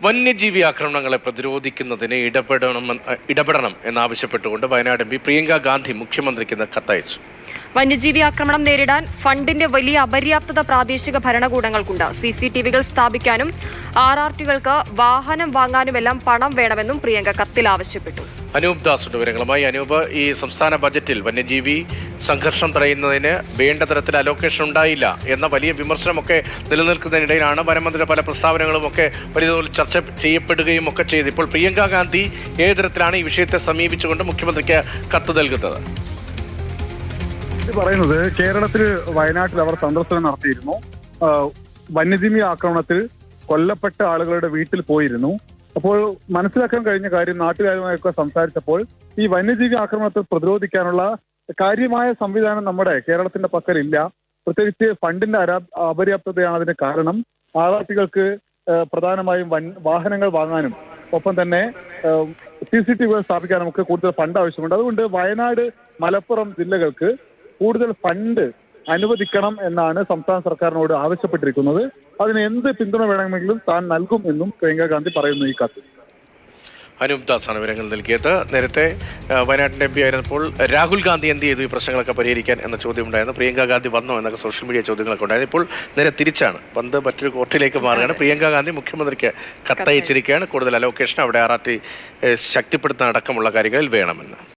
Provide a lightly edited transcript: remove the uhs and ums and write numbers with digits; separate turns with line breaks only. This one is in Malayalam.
വന്യജീവി ആക്രമണങ്ങളെ പ്രതിരോധിക്കുന്നതിന് ഇടപെടണം എന്നാവശ്യപ്പെട്ടുകൊണ്ട് വയനാട് എം പി പ്രിയങ്ക ഗാന്ധി മുഖ്യമന്ത്രിക്ക് ഇന്ന് കത്തയച്ചു.
വന്യജീവി ആക്രമണം നേരിടാൻ ഫണ്ടിന്റെ വലിയ അപര്യാപ്തത പ്രാദേശിക ഭരണകൂടങ്ങൾക്കുണ്ട്. CCTVകൾ സ്ഥാപിക്കാനും RRTകൾക്ക് വാഹനം വാങ്ങാനുമെല്ലാം പണം വേണമെന്നും പ്രിയങ്ക കത്തിൽ ആവശ്യപ്പെട്ടു.
അനൂപ് ദാസുണ്ട് വിവരങ്ങളുമായി. അനൂപ്, ഈ സംസ്ഥാന ബജറ്റിൽ വന്യജീവി സംഘർഷം തടയുന്നതിന് വേണ്ട തരത്തിൽ അലോക്കേഷൻ ഉണ്ടായില്ല എന്ന വലിയ വിമർശനമൊക്കെ നിലനിൽക്കുന്നതിനിടയിലാണ് വനമന്ത്രിയുടെ പല പ്രസ്താവനകളും ഒക്കെ വലിയ തോതിൽ ചർച്ച ചെയ്യപ്പെടുകയും ഒക്കെ ചെയ്ത് ഇപ്പോൾ പ്രിയങ്ക ഗാന്ധി ഏത് തരത്തിലാണ് ഈ വിഷയത്തെ സമീപിച്ചുകൊണ്ട് മുഖ്യമന്ത്രിക്ക് കത്ത് നൽകുന്നത്?
പറയുന്നത് കേരളത്തിൽ വയനാട്ടിൽ അവർ സന്ദർശനം നടത്തിയിരുന്നു. വന്യജീവി ആക്രമണത്തിൽ കൊല്ലപ്പെട്ട ആളുകളുടെ വീട്ടിൽ പോയിരുന്നു. അപ്പോൾ മനസ്സിലാക്കാൻ കഴിഞ്ഞ കാര്യം, നാട്ടുകാരുമായൊക്കെ സംസാരിച്ചപ്പോൾ ഈ വന്യജീവി ആക്രമണത്തിൽ പ്രതിരോധിക്കാനുള്ള കാര്യമായ സംവിധാനം നമ്മുടെ കേരളത്തിന്റെ പക്കലില്ല. പ്രത്യേകിച്ച് ഫണ്ടിന്റെ അപര്യാപ്തതയാണ് അതിന് കാരണം. RRTകൾക്ക് പ്രധാനമായും വാഹനങ്ങൾ വാങ്ങാനും ഒപ്പം തന്നെ CCTVകൾ സ്ഥാപിക്കാനും ഒക്കെ കൂടുതൽ ഫണ്ട് ആവശ്യമുണ്ട്. അതുകൊണ്ട് വയനാട്, മലപ്പുറം ജില്ലകൾക്ക് കൂടുതൽ ഫണ്ട് അനുവദിക്കണം എന്നാണ് സംസ്ഥാന സർക്കാരിനോട് ആവശ്യപ്പെട്ടിരിക്കുന്നത്. അതിന് എന്ത് പിന്തുണ വേണമെങ്കിലും താൻ നൽകും എന്നും പ്രിയങ്ക ഗാന്ധി പറയുന്നു ഈ കത്തിൽ.
അനൂപ് ദാസാണ് വിവരങ്ങൾ നൽകിയത്. നേരത്തെ വയനാട്ടിന്റെ MP ആയിരുന്നപ്പോൾ രാഹുൽ ഗാന്ധി എന്ത് ചെയ്തു ഈ പ്രശ്നങ്ങളൊക്കെ പരിഹരിക്കാൻ എന്ന ചോദ്യം ഉണ്ടായിരുന്നു. പ്രിയങ്ക ഗാന്ധി വന്നോ എന്നൊക്കെ സോഷ്യൽ മീഡിയ ചോദ്യങ്ങളൊക്കെ ഉണ്ടായിരുന്നു. ഇപ്പോൾ നേരെ തിരിച്ചാണ്, പന്ത് മറ്റൊരു കോർട്ടിലേക്ക് മാറുകയാണ്. പ്രിയങ്ക ഗാന്ധി മുഖ്യമന്ത്രിക്ക് കത്തയച്ചിരിക്കുകയാണ്. കൂടുതൽ അലോക്കേഷൻ അവിടെ RRT ശക്തിപ്പെടുത്താൻ അടക്കമുള്ള കാര്യങ്ങളിൽ വേണമെന്ന്.